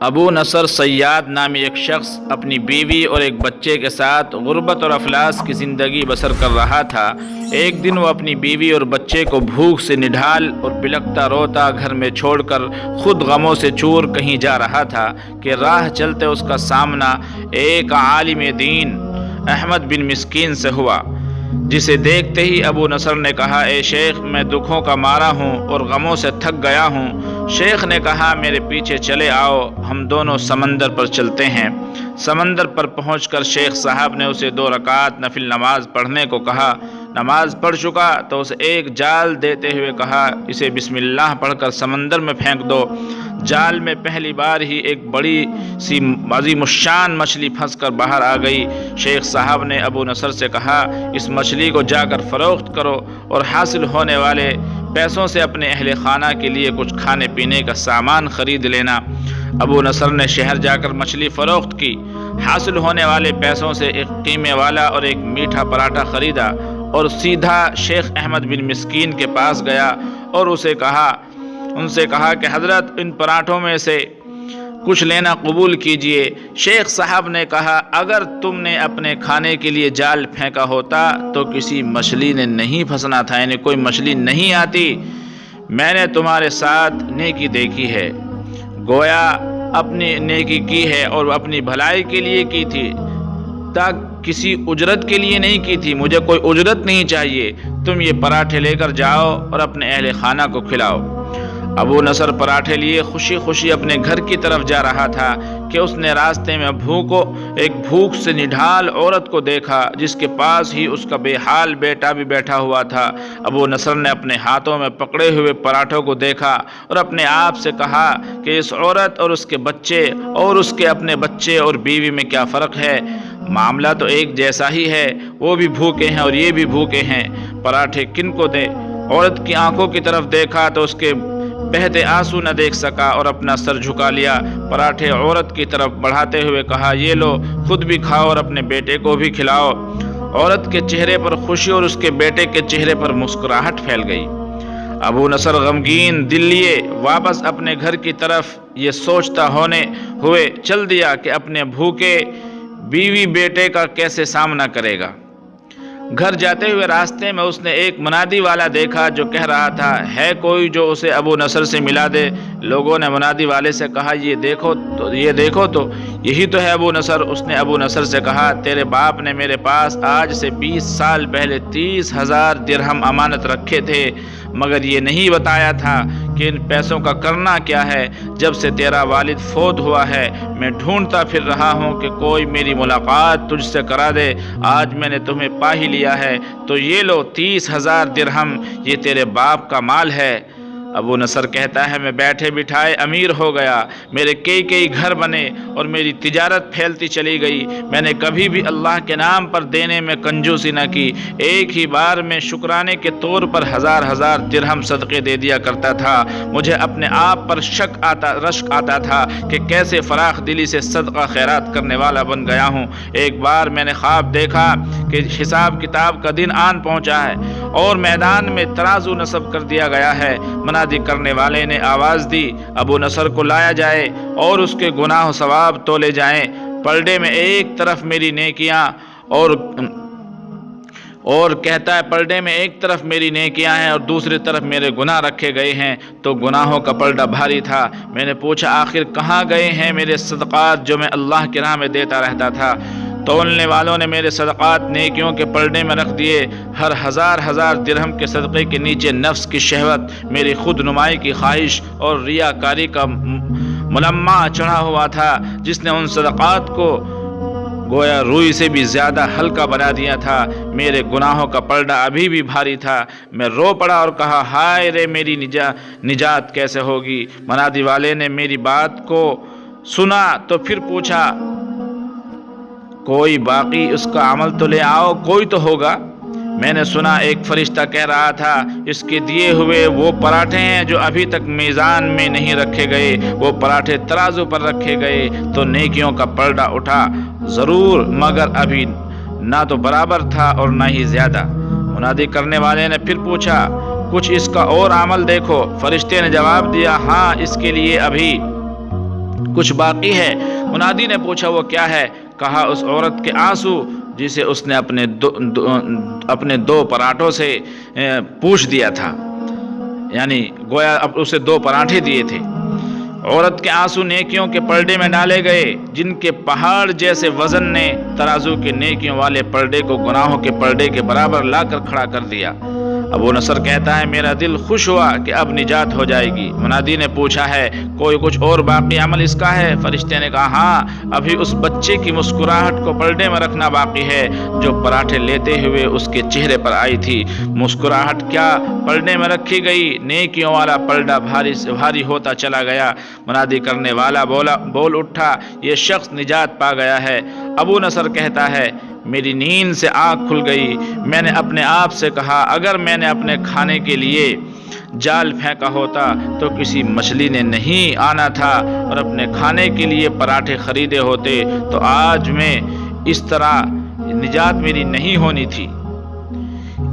ابو نصر سیاد نامی ایک شخص اپنی بیوی اور ایک بچے کے ساتھ غربت اور افلاس کی زندگی بسر کر رہا تھا۔ ایک دن وہ اپنی بیوی اور بچے کو بھوک سے نڈھال اور بلکتا روتا گھر میں چھوڑ کر خود غموں سے چور کہیں جا رہا تھا کہ راہ چلتے اس کا سامنا ایک عالم دین احمد بن مسکین سے ہوا، جسے دیکھتے ہی ابو نصر نے کہا، اے شیخ، میں دکھوں کا مارا ہوں اور غموں سے تھک گیا ہوں۔ شیخ نے کہا، میرے پیچھے چلے آؤ، ہم دونوں سمندر پر چلتے ہیں۔ سمندر پر پہنچ کر شیخ صاحب نے اسے 2 رکعت نفل نماز پڑھنے کو کہا۔ نماز پڑھ چکا تو اسے ایک جال دیتے ہوئے کہا، اسے بسم اللہ پڑھ کر سمندر میں پھینک دو۔ جال میں پہلی بار ہی ایک بڑی سی عظیم الشان مچھلی پھنس کر باہر آ گئی۔ شیخ صاحب نے ابو نصر سے کہا، اس مچھلی کو جا کر فروخت کرو اور حاصل ہونے والے پیسوں سے اپنے اہل خانہ کے لیے کچھ کھانے پینے کا سامان خرید لینا۔ ابو نصر نے شہر جا کر مچھلی فروخت کی، حاصل ہونے والے پیسوں سے ایک قیمے والا اور ایک میٹھا پراٹھا خریدا اور سیدھا شیخ احمد بن مسکین کے پاس گیا اور ان سے کہا کہ حضرت، ان پراٹھوں میں سے کچھ لینا قبول کیجئے۔ شیخ صاحب نے کہا، اگر تم نے اپنے کھانے کے لیے جال پھینکا ہوتا تو کسی مچھلی نے نہیں پھنسنا تھا، یعنی کوئی مچھلی نہیں آتی۔ میں نے تمہارے ساتھ نیکی دیکھی ہے، گویا اپنی نیکی کی ہے اور اپنی بھلائی کے لیے کی تھی، کسی اجرت کے لیے نہیں کی تھی، مجھے کوئی اجرت نہیں چاہیے۔ تم یہ پراٹھے لے کر جاؤ اور اپنے اہل خانہ کو کھلاؤ۔ ابو نصر پراٹھے لیے خوشی خوشی اپنے گھر کی طرف جا رہا تھا کہ اس نے راستے میں ایک بھوک سے نڈھال عورت کو دیکھا، جس کے پاس ہی اس کا بے حال بیٹا بھی بیٹھا ہوا تھا۔ ابو نصر نے اپنے ہاتھوں میں پکڑے ہوئے پراٹھوں کو دیکھا اور اپنے آپ سے کہا کہ اس عورت اور اس کے بچے اور اس کے اپنے بچے اور بیوی میں کیا فرق ہے؟ معاملہ تو ایک جیسا ہی ہے، وہ بھی بھوکے ہیں اور یہ بھی بھوکے ہیں، پراٹھے کن کو دے؟ عورت کی آنکھوں کی طرف دیکھا تو اس کے بہتے آنسو نہ دیکھ سکا اور اپنا سر جھکا لیا۔ پراٹھے عورت کی طرف بڑھاتے ہوئے کہا، یہ لو، خود بھی کھاؤ اور اپنے بیٹے کو بھی کھلاؤ۔ عورت کے چہرے پر خوشی اور اس کے بیٹے کے چہرے پر مسکراہٹ پھیل گئی۔ ابو نصر غمگین دل لیے واپس اپنے گھر کی طرف یہ سوچتا ہوئے چل دیا کہ اپنے بھوکے بیوی بیٹے کا کیسے سامنا کرے گا۔ گھر جاتے ہوئے راستے میں اس نے ایک منادی والا دیکھا جو کہہ رہا تھا، ہے کوئی جو اسے ابو نصر سے ملا دے؟ لوگوں نے منادی والے سے کہا، یہ دیکھو تو یہی تو ہے ابو نصر۔ اس نے ابو نصر سے کہا، تیرے باپ نے میرے پاس آج سے 20 سال پہلے 30,000 درہم امانت رکھے تھے، مگر یہ نہیں بتایا تھا کہ ان پیسوں کا کرنا کیا ہے۔ جب سے تیرا والد فوت ہوا ہے میں ڈھونڈتا پھر رہا ہوں کہ کوئی میری ملاقات تجھ سے کرا دے۔ آج میں نے تمہیں پا ہی لیا ہے، تو یہ لو 30,000 درہم، یہ تیرے باپ کا مال ہے۔ ابو نصر کہتا ہے، میں بیٹھے بٹھائے امیر ہو گیا، میرے کئی گھر بنے اور میری تجارت پھیلتی چلی گئی۔ میں نے کبھی بھی اللہ کے نام پر دینے میں کنجوسی نہ کی، ایک ہی بار میں شکرانے کے طور پر 1000 درہم صدقے دے دیا کرتا تھا۔ مجھے اپنے آپ پر رشک آتا تھا کہ کیسے فراخ دلی سے صدقہ خیرات کرنے والا بن گیا ہوں۔ ایک بار میں نے خواب دیکھا کہ حساب کتاب کا دن آن پہنچا ہے اور میدان میں ترازو نصب کر دیا گیا ہے۔ منادی کرنے والے نے آواز دی، ابو نصر کو لایا جائے اور اس کے گناہ و ثواب تولے جائیں۔ پلڑے میں ایک طرف میری نیکیاں اور کہتا ہے، پلڑے میں ایک طرف میری نیکیاں ہیں اور دوسری طرف میرے گناہ رکھے گئے ہیں، تو گناہوں کا پلڑا بھاری تھا۔ میں نے پوچھا، آخر کہاں گئے ہیں میرے صدقات جو میں اللہ کی راہ میں دیتا رہتا تھا؟ تولنے والوں نے میرے صدقات نیکیوں کے پلڑے میں رکھ دیے۔ ہر 1000 درہم کے صدقے کے نیچے نفس کی شہوت، میری خود نمائی کی خواہش اور ریاکاری کا ملمہ چڑھا ہوا تھا، جس نے ان صدقات کو گویا روئی سے بھی زیادہ ہلکا بنا دیا تھا۔ میرے گناہوں کا پلڑا ابھی بھی بھاری تھا۔ میں رو پڑا اور کہا، ہائے رے، میری نجات کیسے ہوگی؟ منادی والے نے میری بات کو سنا تو پھر پوچھا، کوئی باقی اس کا عمل تو لے آؤ، کوئی تو ہوگا۔ میں نے سنا ایک فرشتہ کہہ رہا تھا، اس کے دیے ہوئے وہ پراٹھے ہیں جو ابھی تک میزان میں نہیں رکھے گئے، وہ پراٹھے ترازو پر رکھے گئے تو نیکیوں کا پلڑا اٹھا ضرور، مگر ابھی نہ تو برابر تھا اور نہ ہی زیادہ۔ منادی کرنے والے نے پھر پوچھا، کچھ اس کا اور عمل دیکھو؟ فرشتے نے جواب دیا، ہاں، اس کے لیے ابھی کچھ باقی ہے؟ منادی نے پوچھا وہ کیا ہے؟ کہا اس عورت کے آنسو جسے اس نے اپنے دو پراٹھوں سے پوچھ دیا تھا، یعنی گویا اب اسے 2 پراٹھے دیے تھے۔ عورت کے آنسو نیکیوں کے پلڑے میں ڈالے گئے، جن کے پہاڑ جیسے وزن نے ترازو کے نیکیوں والے پلڑے کو گناہوں کے پلڑے کے برابر لا کر کھڑا کر دیا۔ ابو نصر کہتا ہے میرا دل خوش ہوا کہ اب نجات ہو جائے گی۔ منادی نے پوچھا ہے کوئی کچھ اور باقی عمل اس کا ہے؟ فرشتے نے کہا ہاں، ابھی اس بچے کی مسکراہٹ کو پلڑے میں رکھنا باقی ہے جو پراٹھے لیتے ہوئے اس کے چہرے پر آئی تھی۔ مسکراہٹ کیا پلڑے میں رکھی گئی، نیکیوں والا پلڑا بھاری سے بھاری ہوتا چلا گیا۔ منادی کرنے والا بول اٹھا یہ شخص نجات پا گیا ہے۔ ابو نصر کہتا ہے میری نیند سے آنکھ کھل گئی، میں نے اپنے آپ سے کہا اگر میں نے اپنے کھانے کے لیے جال پھینکا ہوتا تو کسی مچھلی نے نہیں آنا تھا، اور اپنے کھانے کے لیے پراٹھے خریدے ہوتے تو آج میں اس طرح نجات میری نہیں ہونی تھی۔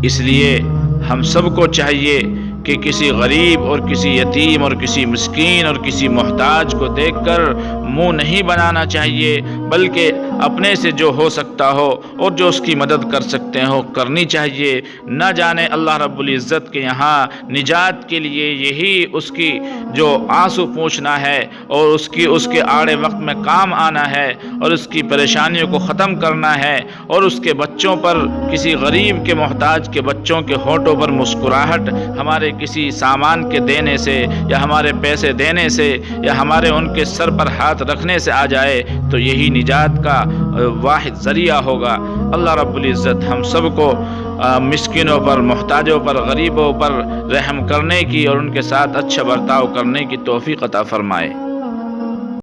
اس لیے ہم سب کو چاہیے کہ کسی غریب اور کسی یتیم اور کسی مسکین اور کسی محتاج کو دیکھ کر منہ نہیں بنانا چاہیے، بلکہ اپنے سے جو ہو سکتا ہو اور جو اس کی مدد کر سکتے ہو کرنی چاہیے۔ نہ جانے اللہ رب العزت کے یہاں نجات کے لیے یہی اس کی جو آنسو پوچھنا ہے اور اس کے آڑے وقت میں کام آنا ہے اور اس کی پریشانیوں کو ختم کرنا ہے، اور اس کے بچوں پر کسی غریب کے محتاج کے بچوں کے ہونٹوں پر مسکراہٹ ہمارے کسی سامان کے دینے سے یا ہمارے پیسے دینے سے یا ہمارے ان کے سر پر ہاتھ رکھنے سے آ جائے تو یہی نجات کا واحد ذریعہ ہوگا۔ اللہ رب العزت ہم سب کو مسکینوں پر، محتاجوں پر، غریبوں پر رحم کرنے کی اور ان کے ساتھ اچھا برتاؤ کرنے کی توفیق عطا فرمائے۔